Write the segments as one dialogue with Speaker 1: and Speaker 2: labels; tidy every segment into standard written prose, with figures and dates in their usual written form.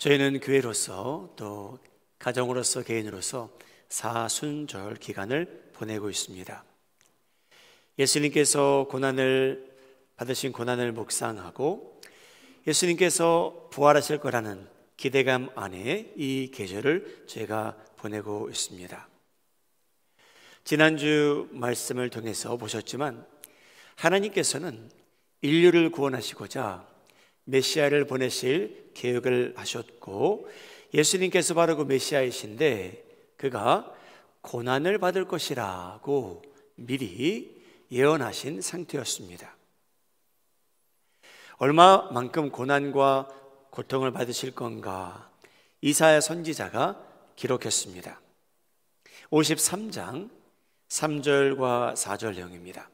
Speaker 1: 저희는 교회로서 또 가정으로서 개인으로서 사순절 기간을 보내고 있습니다. 예수님께서 받으신 고난을 묵상하고 예수님께서 부활하실 거라는 기대감 안에 이 계절을 제가 보내고 있습니다. 지난주 말씀을 통해서 보셨지만 하나님께서는 인류를 구원하시고자 메시아를 보내실 계획을 하셨고, 예수님께서 바로 그 메시아이신데 그가 고난을 받을 것이라고 미리 예언하신 상태였습니다. 얼마만큼 고난과 고통을 받으실 건가 이사야 선지자가 기록했습니다. 53장 3절과 4절 내용입니다.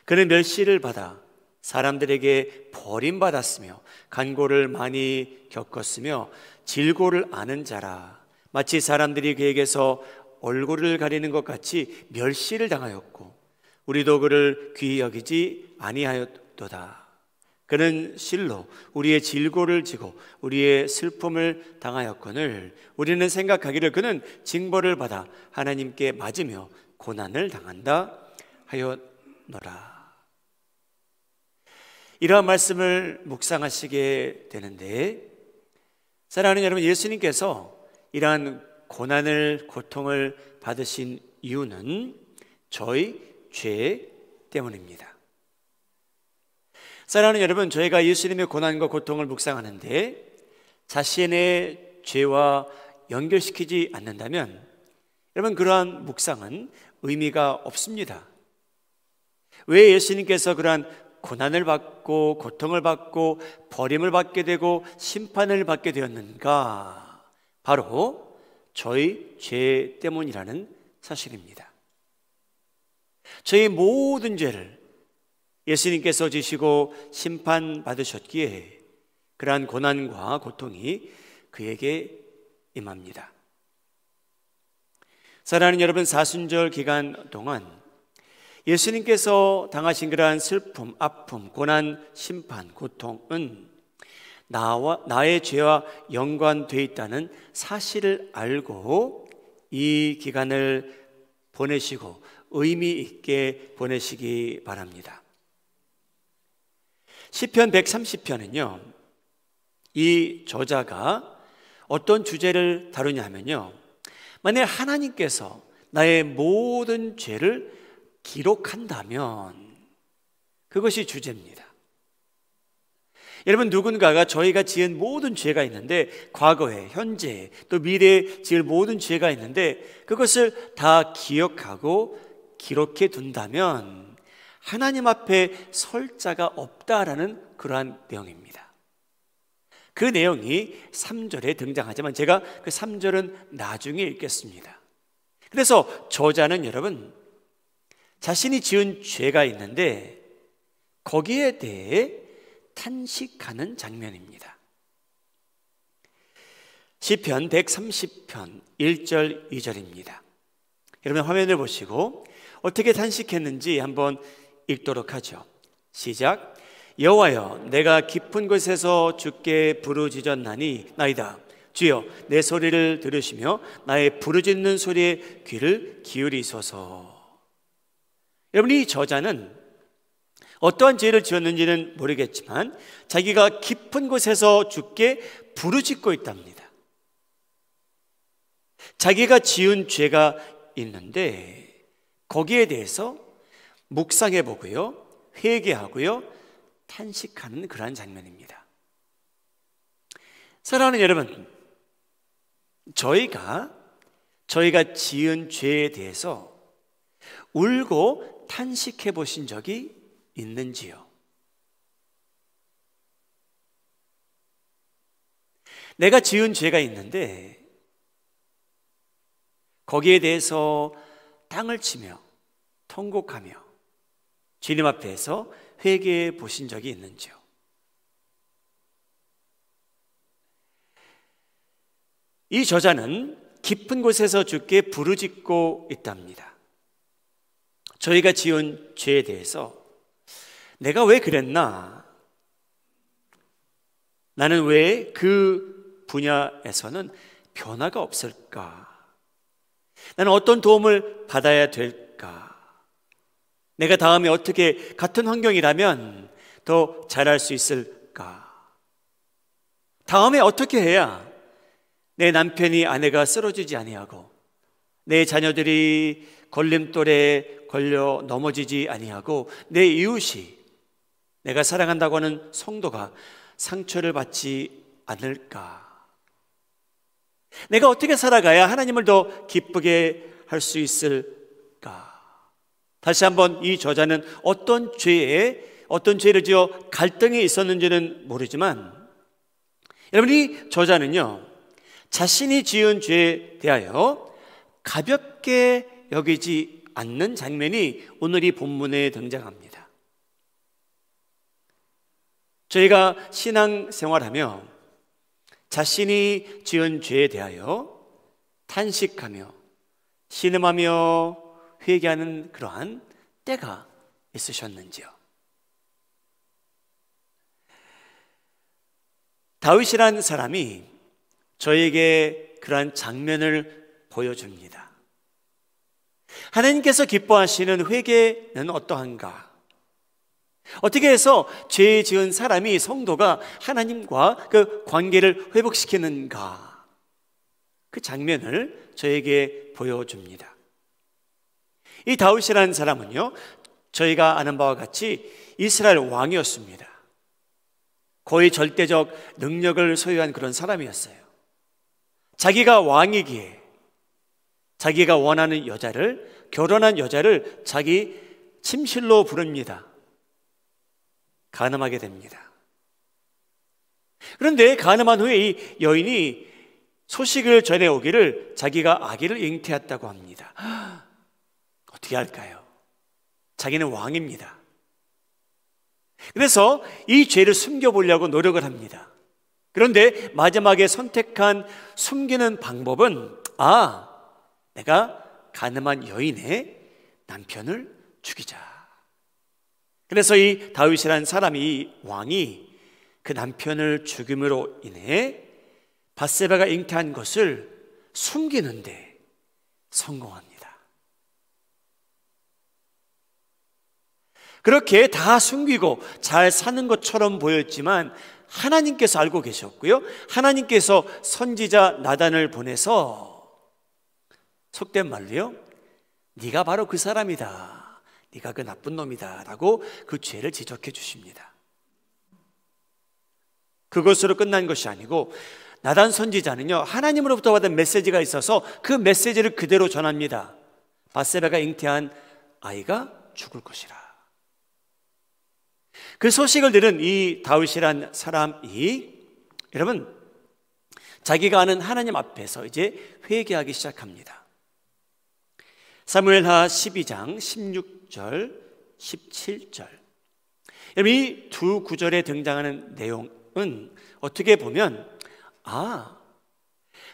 Speaker 1: 그는 멸시를 받아 사람들에게 버림받았으며 간고를 많이 겪었으며 질고를 아는 자라. 마치 사람들이 그에게서 얼굴을 가리는 것 같이 멸시를 당하였고 우리도 그를 귀히 여기지 아니하였도다. 그는 실로 우리의 질고를 지고 우리의 슬픔을 당하였거늘 우리는 생각하기를 그는 징벌을 받아 하나님께 맞으며 고난을 당한다 하였노라. 이러한 말씀을 묵상하시게 되는데, 사랑하는 여러분, 예수님께서 이러한 고난을 고통을 받으신 이유는 저희 죄 때문입니다. 사랑하는 여러분, 저희가 예수님의 고난과 고통을 묵상하는데 자신의 죄와 연결시키지 않는다면 여러분, 그러한 묵상은 의미가 없습니다. 왜 예수님께서 그러한 고난을 받고 고통을 받고 버림을 받게 되고 심판을 받게 되었는가? 바로 저희 죄 때문이라는 사실입니다. 저희 모든 죄를 예수님께서 지시고 심판받으셨기에 그러한 고난과 고통이 그에게 임합니다. 사랑하는 여러분, 사순절 기간 동안 예수님께서 당하신 그러한 슬픔, 아픔, 고난, 심판, 고통은 나의 죄와 연관되어 있다는 사실을 알고 이 기간을 보내시고 의미 있게 보내시기 바랍니다. 시편 130편은요, 이 저자가 어떤 주제를 다루냐 하면요, 만약 하나님께서 나의 모든 죄를 기록한다면 그것이 주제입니다. 여러분, 누군가가 저희가 지은 모든 죄가 있는데, 과거에, 현재, 또 미래에 지을 모든 죄가 있는데 그것을 다 기억하고 기록해 둔다면 하나님 앞에 설 자가 없다라는 그러한 내용입니다. 그 내용이 3절에 등장하지만 제가 그 3절은 나중에 읽겠습니다. 그래서 저자는 여러분, 자신이 지은 죄가 있는데 거기에 대해 탄식하는 장면입니다. 시편 130편 1절 2절입니다. 여러분, 화면을 보시고 어떻게 탄식했는지 한번 읽도록 하죠. 시작. 여호와여, 내가 깊은 곳에서 주께 부르짖었나니 나이다. 주여, 내 소리를 들으시며 나의 부르짖는 소리에 귀를 기울이소서. 여러분, 이 저자는 어떠한 죄를 지었는지는 모르겠지만 자기가 깊은 곳에서 주께 부르짖고 있답니다. 자기가 지은 죄가 있는데 거기에 대해서 묵상해 보고요, 회개하고요, 탄식하는 그러한 장면입니다. 사랑하는 여러분, 저희가 지은 죄에 대해서 울고 탄식해 보신 적이 있는지요? 내가 지은 죄가 있는데 거기에 대해서 땅을 치며 통곡하며 주님 앞에서 회개해 보신 적이 있는지요? 이 저자는 깊은 곳에서 주께 부르짖고 있답니다. 저희가 지은 죄에 대해서 내가 왜 그랬나? 나는 왜 그 분야에서는 변화가 없을까? 나는 어떤 도움을 받아야 될까? 내가 다음에 어떻게 같은 환경이라면 더 잘할 수 있을까? 다음에 어떻게 해야 내 남편이 아내가 쓰러지지 아니하고 내 자녀들이 걸림돌에 걸려 넘어지지 아니하고 내 이웃이 내가 사랑한다고 하는 성도가 상처를 받지 않을까? 내가 어떻게 살아가야 하나님을 더 기쁘게 할 수 있을까? 다시 한번 이 저자는 어떤 죄를 지어 갈등이 있었는지는 모르지만 여러분, 이 저자는요 자신이 지은 죄에 대하여 가볍게 여기지 않는 장면이 오늘 이 본문에 등장합니다. 저희가 신앙생활하며 자신이 지은 죄에 대하여 탄식하며 신음하며 회개하는 그러한 때가 있으셨는지요? 다윗이란 사람이 저에게 그러한 장면을 보여줍니다. 하나님께서 기뻐하시는 회개는 어떠한가? 어떻게 해서 죄 지은 사람이, 성도가 하나님과 그 관계를 회복시키는가? 그 장면을 저에게 보여줍니다. 이 다윗이라는 사람은요, 저희가 아는 바와 같이 이스라엘 왕이었습니다. 거의 절대적 능력을 소유한 그런 사람이었어요. 자기가 왕이기에 자기가 원하는 여자를, 결혼한 여자를 자기 침실로 부릅니다. 간음하게 됩니다. 그런데 간음한 후에 이 여인이 소식을 전해오기를 자기가 아기를 잉태했다고 합니다. 어떻게 할까요? 자기는 왕입니다. 그래서 이 죄를 숨겨보려고 노력을 합니다. 그런데 마지막에 선택한 숨기는 방법은 내가 간음한 여인의 남편을 죽이자. 그래서 이 다윗이라는 사람이, 이 왕이 그 남편을 죽임으로 인해 밧세바가 잉태한 것을 숨기는데 성공합니다. 그렇게 다 숨기고 잘 사는 것처럼 보였지만 하나님께서 알고 계셨고요, 하나님께서 선지자 나단을 보내서 속된 말로요, 네가 바로 그 사람이다, 네가 그 나쁜 놈이다 라고 그 죄를 지적해 주십니다. 그것으로 끝난 것이 아니고 나단 선지자는요, 하나님으로부터 받은 메시지가 있어서 그 메시지를 그대로 전합니다. 밧세바가 잉태한 아이가 죽을 것이라. 그 소식을 들은 이 다윗이란 사람이, 여러분, 자기가 아는 하나님 앞에서 이제 회개하기 시작합니다. 사무엘하 12장 16절 17절, 여러분, 이 두 구절에 등장하는 내용은 어떻게 보면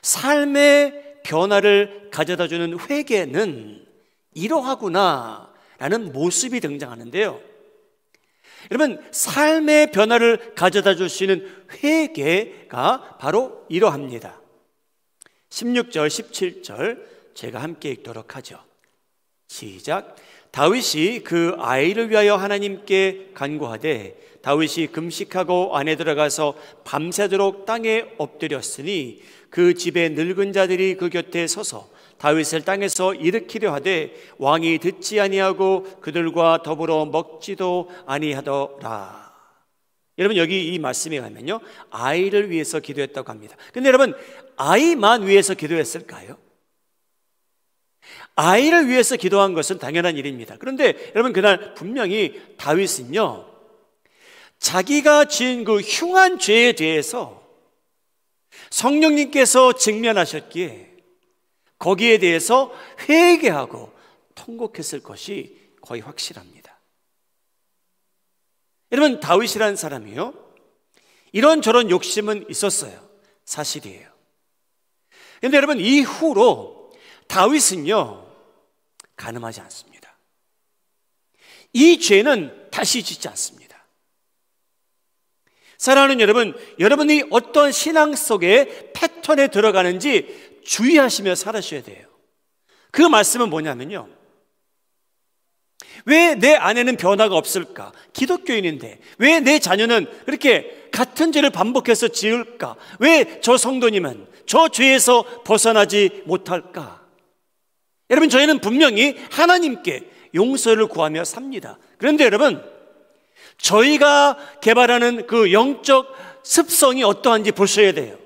Speaker 1: 삶의 변화를 가져다주는 회개는 이러하구나 라는 모습이 등장하는데요, 여러분, 삶의 변화를 가져다 줄 수 있는 회개가 바로 이러합니다. 16절 17절 제가 함께 읽도록 하죠. 시작. 다윗이 그 아이를 위하여 하나님께 간구하되 다윗이 금식하고 안에 들어가서 밤새도록 땅에 엎드렸으니 그 집의 늙은 자들이 그 곁에 서서 다윗을 땅에서 일으키려 하되 왕이 듣지 아니하고 그들과 더불어 먹지도 아니하더라. 여러분, 여기 이 말씀에 가면요, 아이를 위해서 기도했다고 합니다. 근데 여러분, 아이만 위해서 기도했을까요? 아이를 위해서 기도한 것은 당연한 일입니다. 그런데 여러분, 그날 분명히 다윗은요, 자기가 지은 그 흉한 죄에 대해서 성령님께서 직면하셨기에 거기에 대해서 회개하고 통곡했을 것이 거의 확실합니다. 여러분, 다윗이라는 사람이요, 이런저런 욕심은 있었어요. 사실이에요. 그런데 여러분, 이후로 다윗은요, 간음하지 않습니다. 이 죄는 다시 짓지 않습니다. 사랑하는 여러분, 여러분이 어떤 신앙 속의 패턴에 들어가는지 주의하시며 살아셔야 돼요. 그 말씀은 뭐냐면요, 왜 내 안에는 변화가 없을까? 기독교인인데 왜 내 자녀는 그렇게 같은 죄를 반복해서 지을까? 왜 저 성도님은 저 죄에서 벗어나지 못할까? 여러분, 저희는 분명히 하나님께 용서를 구하며 삽니다. 그런데 여러분, 저희가 개발하는 그 영적 습성이 어떠한지 보셔야 돼요.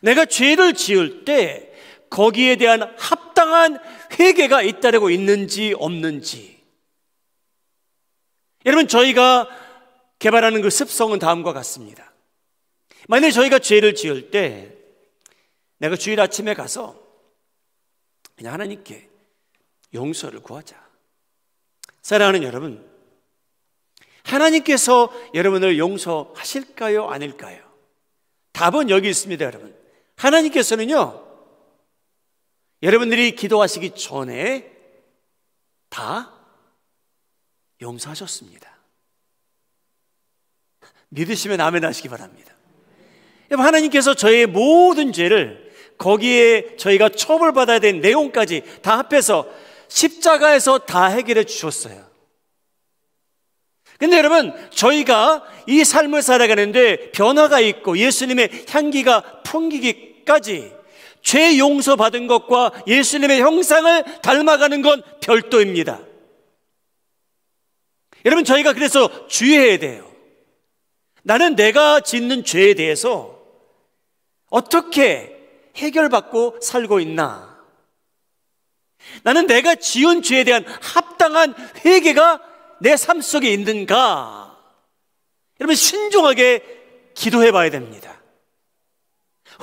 Speaker 1: 내가 죄를 지을 때 거기에 대한 합당한 회개가 잇따르고 있는지 없는지. 여러분, 저희가 개발하는 그 습성은 다음과 같습니다. 만약에 저희가 죄를 지을 때 내가 주일 아침에 가서 그냥 하나님께 용서를 구하자. 사랑하는 여러분, 하나님께서 여러분을 용서하실까요? 아닐까요? 답은 여기 있습니다, 여러분. 하나님께서는요, 여러분들이 기도하시기 전에 다 용서하셨습니다. 믿으시면 아멘 하시기 바랍니다. 여러분, 하나님께서 저의 모든 죄를 거기에 저희가 처벌받아야 될 내용까지 다 합해서 십자가에서 다 해결해 주셨어요. 근데 여러분, 저희가 이 삶을 살아가는데 변화가 있고 예수님의 향기가 풍기기까지 죄 용서받은 것과 예수님의 형상을 닮아가는 건 별도입니다. 여러분, 저희가 그래서 주의해야 돼요. 나는 내가 짓는 죄에 대해서 어떻게 해결받고 살고 있나? 나는 내가 지은 죄에 대한 합당한 회개가 내 삶 속에 있는가? 여러분, 신중하게 기도해 봐야 됩니다.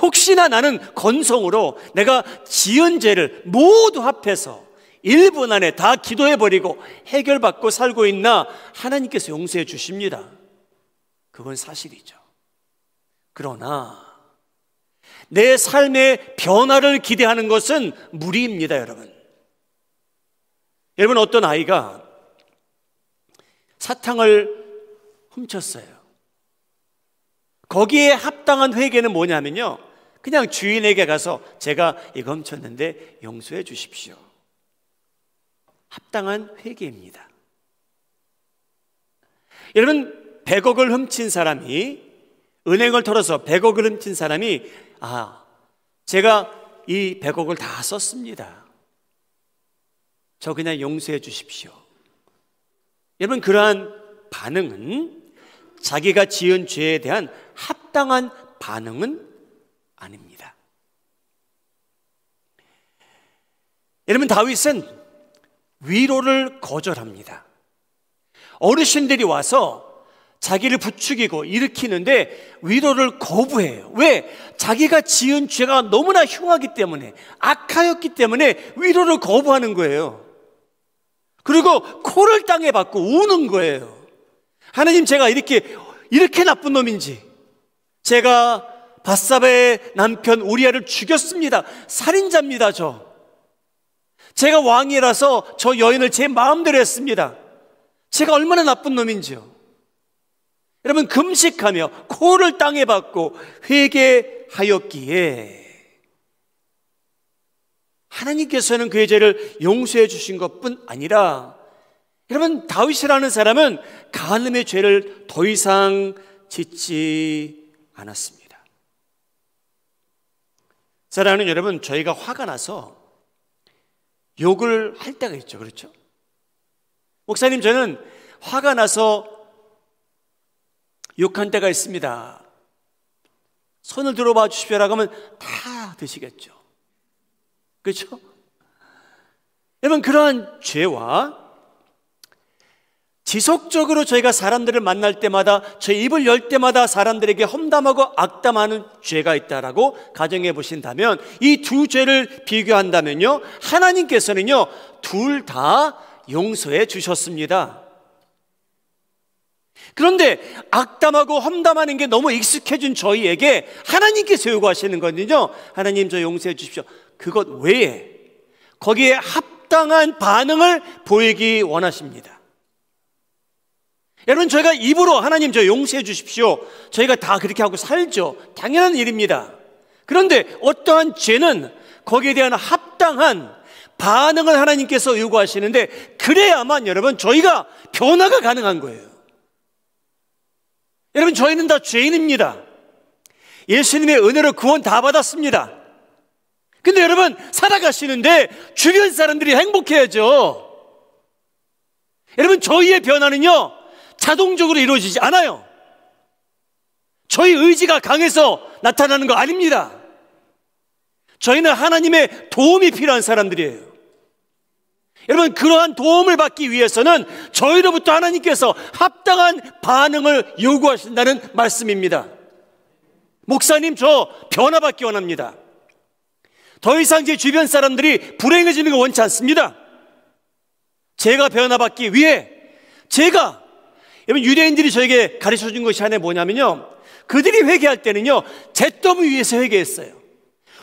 Speaker 1: 혹시나 나는 건성으로 내가 지은 죄를 모두 합해서 1분 안에 다 기도해 버리고 해결받고 살고 있나? 하나님께서 용서해 주십니다. 그건 사실이죠. 그러나 내 삶의 변화를 기대하는 것은 무리입니다, 여러분. 여러분, 어떤 아이가 사탕을 훔쳤어요. 거기에 합당한 회개는 뭐냐면요, 그냥 주인에게 가서 제가 이거 훔쳤는데 용서해 주십시오. 합당한 회개입니다. 여러분, 100억을 훔친 사람이, 은행을 털어서 100억을 훔친 사람이, 제가 이 100억을 다 썼습니다, 저 그냥 용서해 주십시오. 여러분, 그러한 반응은 자기가 지은 죄에 대한 합당한 반응은 아닙니다. 여러분, 다윗은 위로를 거절합니다. 어르신들이 와서 자기를 부추기고 일으키는데 위로를 거부해요. 왜? 자기가 지은 죄가 너무나 흉하기 때문에, 악하였기 때문에 위로를 거부하는 거예요. 그리고 코를 땅에 박고 우는 거예요. 하나님, 제가 이렇게 나쁜 놈인지, 제가 밧사바의 남편 우리아를 죽였습니다. 살인자입니다, 제가 왕이라서 저 여인을 제 마음대로 했습니다. 제가 얼마나 나쁜 놈인지요. 여러분, 금식하며 코를 땅에 박고 회개하였기에 하나님께서는 그의 죄를 용서해 주신 것뿐 아니라, 여러분, 다윗이라는 사람은 간음의 죄를 더 이상 짓지 않았습니다. 사랑하는 여러분, 저희가 화가 나서 욕을 할 때가 있죠, 그렇죠? 목사님, 저는 화가 나서 욕한 때가 있습니다. 손을 들어봐 주십시오라고 하면 다 드시겠죠, 그렇죠? 여러분, 그러한 죄와 지속적으로 저희가 사람들을 만날 때마다, 저희 입을 열 때마다 사람들에게 험담하고 악담하는 죄가 있다라고 가정해 보신다면, 이 두 죄를 비교한다면요, 하나님께서는요 둘 다 용서해 주셨습니다. 그런데 악담하고 험담하는 게 너무 익숙해진 저희에게 하나님께서 요구하시는 거는요, 하나님, 저 용서해 주십시오. 그것 외에 거기에 합당한 반응을 보이기 원하십니다. 여러분, 저희가 입으로 하나님 저 용서해 주십시오, 저희가 다 그렇게 하고 살죠. 당연한 일입니다. 그런데 어떠한 죄는 거기에 대한 합당한 반응을 하나님께서 요구하시는데, 그래야만 여러분 저희가 변화가 가능한 거예요. 여러분, 저희는 다 죄인입니다. 예수님의 은혜로 구원 다 받았습니다. 근데 여러분, 살아가시는데 주변 사람들이 행복해야죠. 여러분, 저희의 변화는요 자동적으로 이루어지지 않아요. 저희 의지가 강해서 나타나는 거 아닙니다. 저희는 하나님의 도움이 필요한 사람들이에요. 여러분, 그러한 도움을 받기 위해서는 저희로부터 하나님께서 합당한 반응을 요구하신다는 말씀입니다. 목사님, 저 변화받기 원합니다. 더 이상 제 주변 사람들이 불행해지는 거 원치 않습니다. 제가 변화받기 위해 여러분, 유대인들이 저에게 가르쳐준 것이 하나 뭐냐면요, 그들이 회개할 때는요 잿더미 위에서 회개했어요.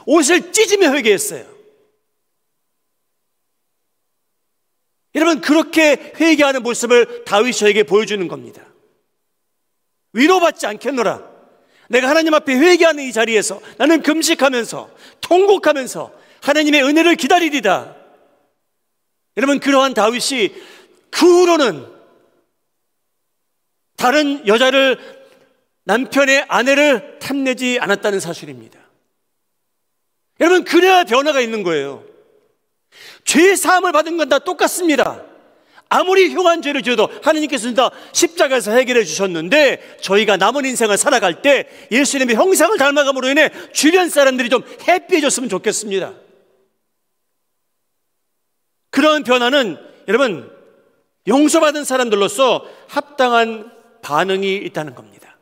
Speaker 1: 옷을 찢으며 회개했어요. 여러분, 그렇게 회개하는 모습을 다윗이 저에게 보여주는 겁니다. 위로받지 않겠노라. 내가 하나님 앞에 회개하는 이 자리에서 나는 금식하면서 통곡하면서 하나님의 은혜를 기다리리다. 여러분, 그러한 다윗이 그 후로는 다른 여자를, 남편의 아내를 탐내지 않았다는 사실입니다. 여러분, 그래야 변화가 있는 거예요. 죄 사함을 받은 건 다 똑같습니다. 아무리 흉한 죄를 지어도 하나님께서는 다 십자가에서 해결해 주셨는데, 저희가 남은 인생을 살아갈 때 예수님의 형상을 닮아감으로 인해 주변 사람들이 좀 해피해졌으면 좋겠습니다. 그런 변화는 여러분, 용서받은 사람들로서 합당한 반응이 있다는 겁니다.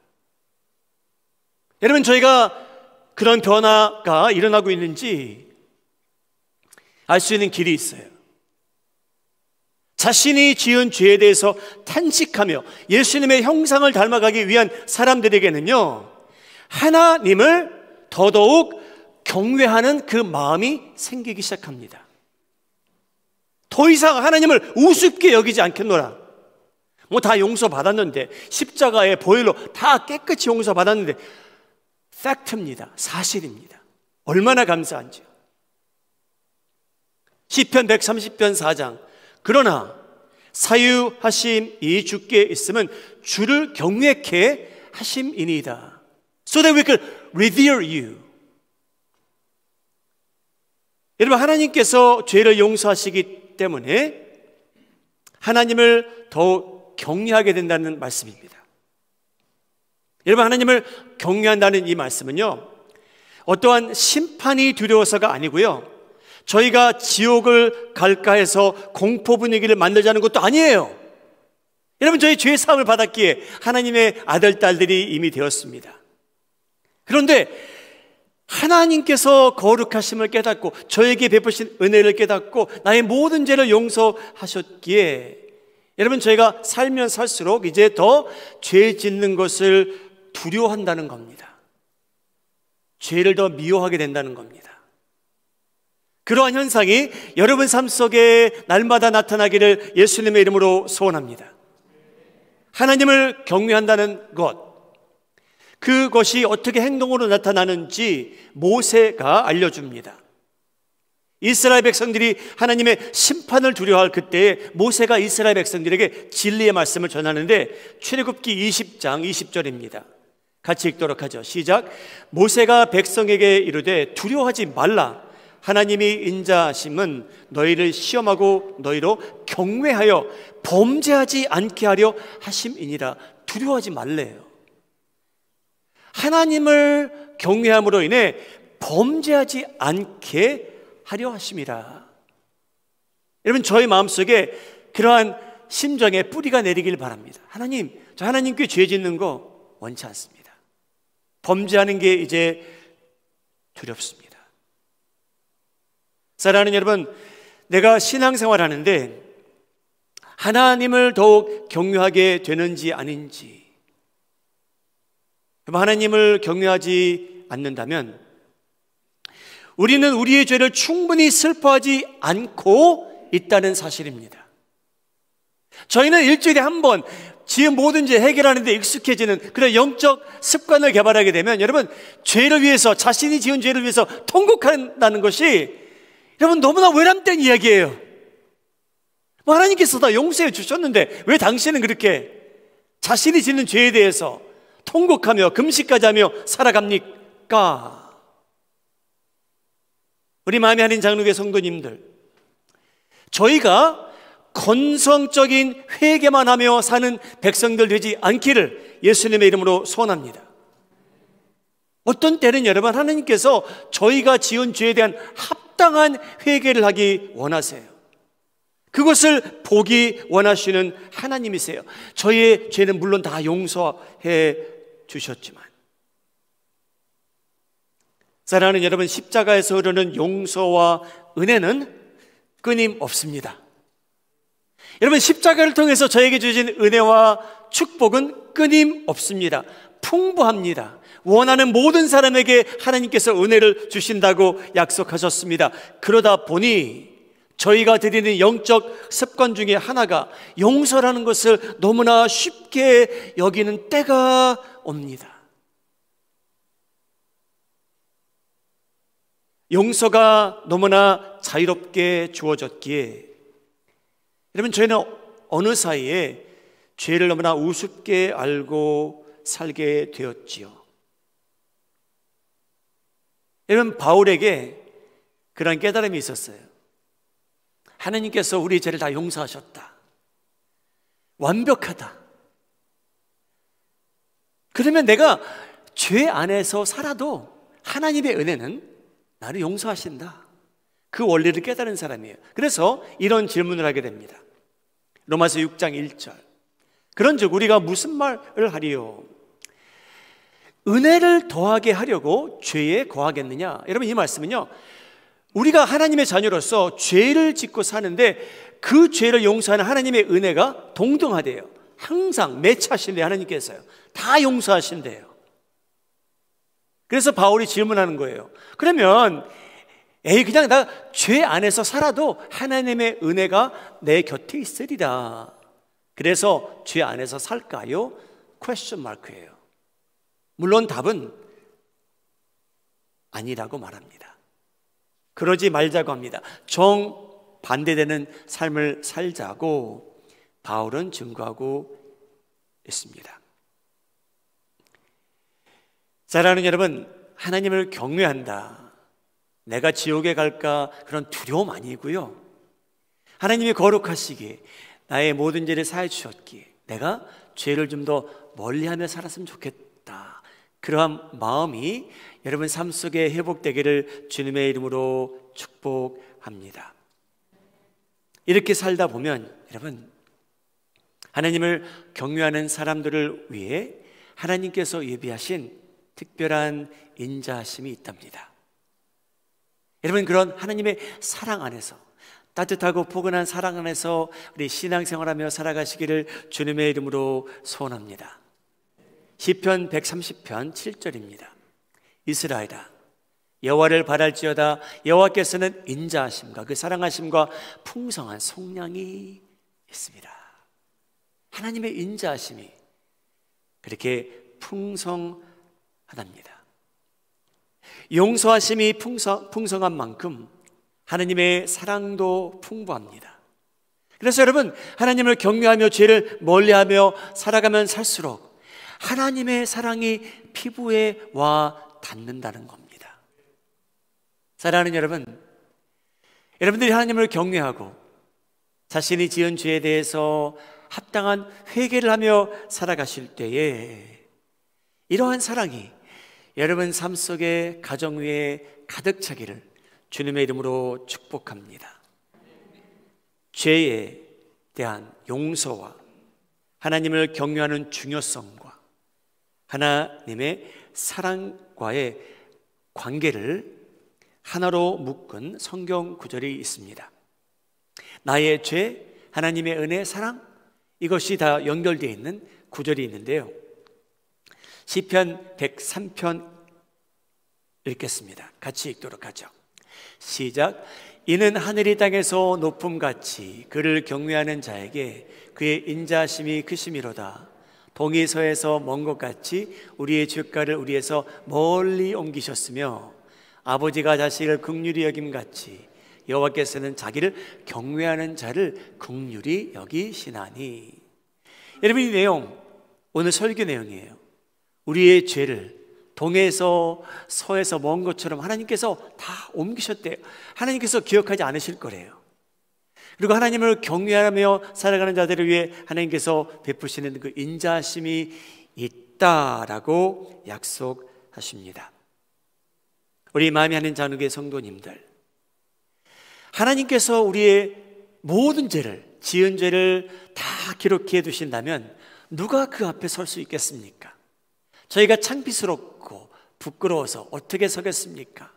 Speaker 1: 여러분, 저희가 그런 변화가 일어나고 있는지 알 수 있는 길이 있어요. 자신이 지은 죄에 대해서 탄식하며 예수님의 형상을 닮아가기 위한 사람들에게는요, 하나님을 더더욱 경외하는 그 마음이 생기기 시작합니다. 더 이상 하나님을 우습게 여기지 않겠노라. 뭐 다 용서받았는데, 십자가의 보혈로 다 깨끗이 용서받았는데, 팩트입니다. 사실입니다. 얼마나 감사한지요. 시편 130편 4장, 그러나 사유하심이 주께 있으면 주를 경외케 하심이니이다. So that we could revere you. 여러분, 하나님께서 죄를 용서하시기 때문에 하나님을 더 경외하게 된다는 말씀입니다. 여러분, 하나님을 경외한다는 이 말씀은요, 어떠한 심판이 두려워서가 아니고요, 저희가 지옥을 갈까 해서 공포 분위기를 만들자는 것도 아니에요. 여러분, 저희 죄 사함을 받았기에 하나님의 아들, 딸들이 이미 되었습니다. 그런데 하나님께서 거룩하심을 깨닫고 저에게 베푸신 은혜를 깨닫고 나의 모든 죄를 용서하셨기에 여러분, 저희가 살면 살수록 이제 더 죄 짓는 것을 두려워한다는 겁니다. 죄를 더 미워하게 된다는 겁니다. 그러한 현상이 여러분 삶 속에 날마다 나타나기를 예수님의 이름으로 소원합니다. 하나님을 경외한다는 것, 그것이 어떻게 행동으로 나타나는지 모세가 알려줍니다. 이스라엘 백성들이 하나님의 심판을 두려워할 그때에 모세가 이스라엘 백성들에게 진리의 말씀을 전하는데, 출애굽기 20장 20절입니다. 같이 읽도록 하죠. 시작. 모세가 백성에게 이르되 두려워하지 말라. 하나님이 인자하심은 너희를 시험하고 너희로 경외하여 범죄하지 않게 하려 하심이니라. 두려워하지 말래요. 하나님을 경외함으로 인해 범죄하지 않게 하려 하심이라. 여러분, 저희 마음속에 그러한 심정의 뿌리가 내리길 바랍니다. 하나님, 저 하나님께 죄 짓는 거 원치 않습니다. 범죄하는 게 이제 두렵습니다. 사랑하는 여러분, 내가 신앙생활 하는데 하나님을 더욱 경외하게 되는지 아닌지, 하나님을 경외하지 않는다면 우리는 우리의 죄를 충분히 슬퍼하지 않고 있다는 사실입니다. 저희는 일주일에 한 번 지은 모든 죄 해결하는 데 익숙해지는 그런 영적 습관을 개발하게 되면 여러분, 죄를 위해서, 자신이 지은 죄를 위해서 통곡한다는 것이 여러분 너무나 외람된 이야기예요. 하나님께서 다 용서해 주셨는데 왜 당신은 그렇게 자신이 짓는 죄에 대해서 통곡하며 금식까지 하며 살아갑니까? 우리 마음에 하는 장로교 성도님들, 저희가 건성적인 회개만 하며 사는 백성들 되지 않기를 예수님의 이름으로 소원합니다. 어떤 때는 여러분, 하나님께서 저희가 지은 죄에 대한 합당한 회개를 하기 원하세요. 그것을 보기 원하시는 하나님이세요. 저희의 죄는 물론 다 용서해 주셨지만, 사랑하는 여러분, 십자가에서 흐르는 용서와 은혜는 끊임없습니다. 여러분, 십자가를 통해서 저에게 주신 은혜와 축복은 끊임없습니다. 풍부합니다. 원하는 모든 사람에게 하나님께서 은혜를 주신다고 약속하셨습니다. 그러다 보니 저희가 드리는 영적 습관 중에 하나가 용서라는 것을 너무나 쉽게 여기는 때가 옵니다. 용서가 너무나 자유롭게 주어졌기에 여러분, 저희는 어느 사이에 죄를 너무나 우습게 알고 살게 되었지요. 여러분, 바울에게 그런 깨달음이 있었어요. 하나님께서 우리 죄를 다 용서하셨다. 완벽하다. 그러면 내가 죄 안에서 살아도 하나님의 은혜는 나를 용서하신다. 그 원리를 깨달은 사람이에요. 그래서 이런 질문을 하게 됩니다. 로마서 6장 1절. 그런즉 우리가 무슨 말을 하리요? 은혜를 더하게 하려고 죄에 거하겠느냐? 여러분, 이 말씀은요, 우리가 하나님의 자녀로서 죄를 짓고 사는데 그 죄를 용서하는 하나님의 은혜가 동등하대요. 항상 매차하신대요. 하나님께서요, 다 용서하신대요. 그래서 바울이 질문하는 거예요. 그러면 그냥 나 죄 안에서 살아도 하나님의 은혜가 내 곁에 있으리라. 그래서 죄 안에서 살까요? 퀘스천 마크예요. 물론 답은 아니라고 말합니다. 그러지 말자고 합니다. 정반대되는 삶을 살자고 바울은 증거하고 있습니다. 사랑하는 여러분, 하나님을 경외한다, 내가 지옥에 갈까 그런 두려움 아니고요, 하나님이 거룩하시기에 나의 모든 죄를 사해 주셨기에 내가 죄를 좀 더 멀리하며 살았으면 좋겠다, 그러한 마음이 여러분 삶 속에 회복되기를 주님의 이름으로 축복합니다. 이렇게 살다 보면 여러분, 하나님을 경외하는 사람들을 위해 하나님께서 예비하신 특별한 인자하심이 있답니다. 여러분, 그런 하나님의 사랑 안에서, 따뜻하고 포근한 사랑 안에서 우리 신앙생활하며 살아가시기를 주님의 이름으로 소원합니다. 시편 130편 7절입니다. 이스라엘아, 여호와를 바랄지어다. 여호와께서는 인자하심과 그 사랑하심과 풍성한 속량이 있습니다. 하나님의 인자하심이 그렇게 풍성하답니다. 용서하심이 풍성한 만큼 하나님의 사랑도 풍부합니다. 그래서 여러분, 하나님을 경외하며 죄를 멀리하며 살아가면 살수록 하나님의 사랑이 피부에 와 닿는다는 겁니다. 사랑하는 여러분, 여러분들이 하나님을 경외하고 자신이 지은 죄에 대해서 합당한 회개를 하며 살아가실 때에 이러한 사랑이 여러분 삶 속에, 가정 위에 가득 차기를 주님의 이름으로 축복합니다. 죄에 대한 용서와 하나님을 경외하는 중요성과 하나님의 사랑과의 관계를 하나로 묶은 성경 구절이 있습니다. 나의 죄, 하나님의 은혜, 사랑, 이것이 다 연결되어 있는 구절이 있는데요, 시편 103편 읽겠습니다. 같이 읽도록 하죠. 시작. 이는 하늘이 땅에서 높음같이 그를 경외하는 자에게 그의 인자심이 크심이로다. 동이 서에서 먼 것 같이 우리의 죄가를 우리에서 멀리 옮기셨으며 아버지가 자식을 긍휼히 여김같이 여호와께서는 자기를 경외하는 자를 긍휼히 여기시나니. 여러분, 이 내용 오늘 설교 내용이에요. 우리의 죄를 동에서 서에서 먼 것처럼 하나님께서 다 옮기셨대요. 하나님께서 기억하지 않으실 거래요. 그리고 하나님을 경외하며 살아가는 자들을 위해 하나님께서 베푸시는 그 인자심이 있다라고 약속하십니다. 우리 마음이 하는 잔욱의 성도님들, 하나님께서 우리의 모든 죄를, 지은 죄를 다 기록해 두신다면 누가 그 앞에 설 수 있겠습니까? 저희가 창피스럽고 부끄러워서 어떻게 서겠습니까?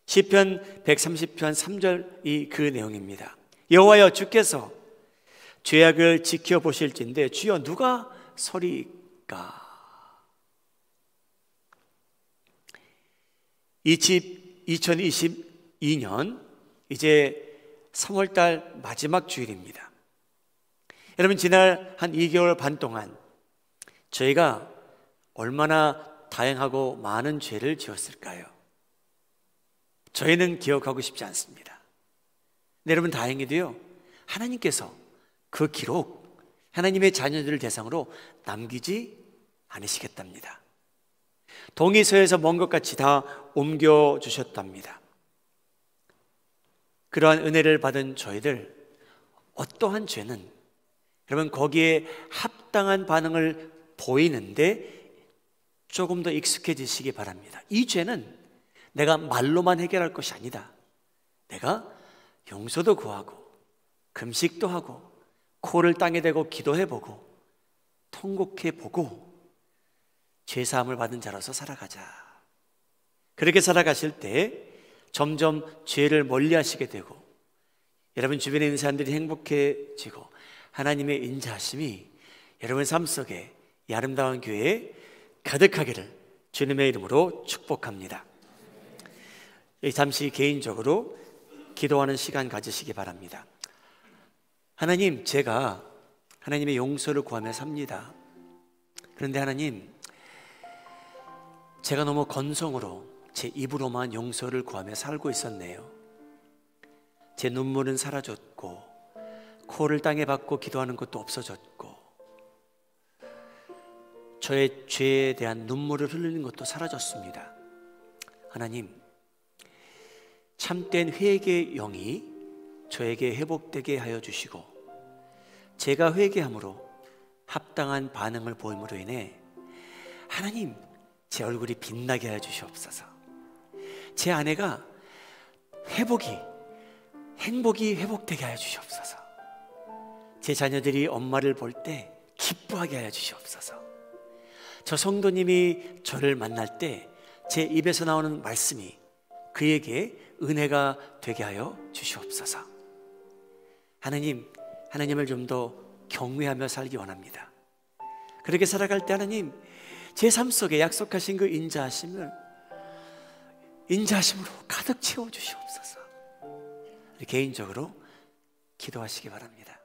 Speaker 1: 시편 130편 3절이 그 내용입니다. 여호와여, 주께서 죄악을 지켜보실진데 주여 누가 서리까? 2022년 이제 3월달 마지막 주일입니다. 여러분, 지난 한 2개월 반 동안 저희가 얼마나 다양하고 많은 죄를 지었을까요? 저희는 기억하고 싶지 않습니다. 근데 여러분, 다행히도요, 하나님께서 그 기록, 하나님의 자녀들을 대상으로 남기지 않으시겠답니다. 동이 서에서 먼 것 같이 다 옮겨주셨답니다. 그러한 은혜를 받은 저희들, 어떠한 죄는 여러분 거기에 합당한 반응을 보이는데 조금 더 익숙해지시기 바랍니다. 이 죄는 내가 말로만 해결할 것이 아니다. 내가 용서도 구하고 금식도 하고 코를 땅에 대고 기도해보고 통곡해보고 죄사함을 받은 자로서 살아가자. 그렇게 살아가실 때 점점 죄를 멀리하시게 되고 여러분 주변에 있는 사람들이 행복해지고 하나님의 인자하심이 여러분 삶 속에 이 아름다운 교회에 가득하기를 주님의 이름으로 축복합니다. 잠시 개인적으로 기도하는 시간 가지시기 바랍니다. 하나님, 제가 하나님의 용서를 구하며 삽니다. 그런데 하나님, 제가 너무 건성으로 제 입으로만 용서를 구하며 살고 있었네요. 제 눈물은 사라졌고 코를 땅에 박고 기도하는 것도 없어졌고 저의 죄에 대한 눈물을 흘리는 것도 사라졌습니다. 하나님, 참된 회개의 영이 저에게 회복되게 하여 주시고 제가 회개함으로 합당한 반응을 보임으로 인해 하나님, 제 얼굴이 빛나게 하여 주시옵소서. 제 아내가 행복이 회복되게 하여 주시옵소서. 제 자녀들이 엄마를 볼 때 기뻐하게 하여 주시옵소서. 저 성도님이 저를 만날 때 제 입에서 나오는 말씀이 그에게 은혜가 되게 하여 주시옵소서. 하나님, 하나님을 좀 더 경외하며 살기 원합니다. 그렇게 살아갈 때 하나님, 제 삶 속에 약속하신 그 인자하심으로 가득 채워 주시옵소서. 개인적으로 기도하시기 바랍니다.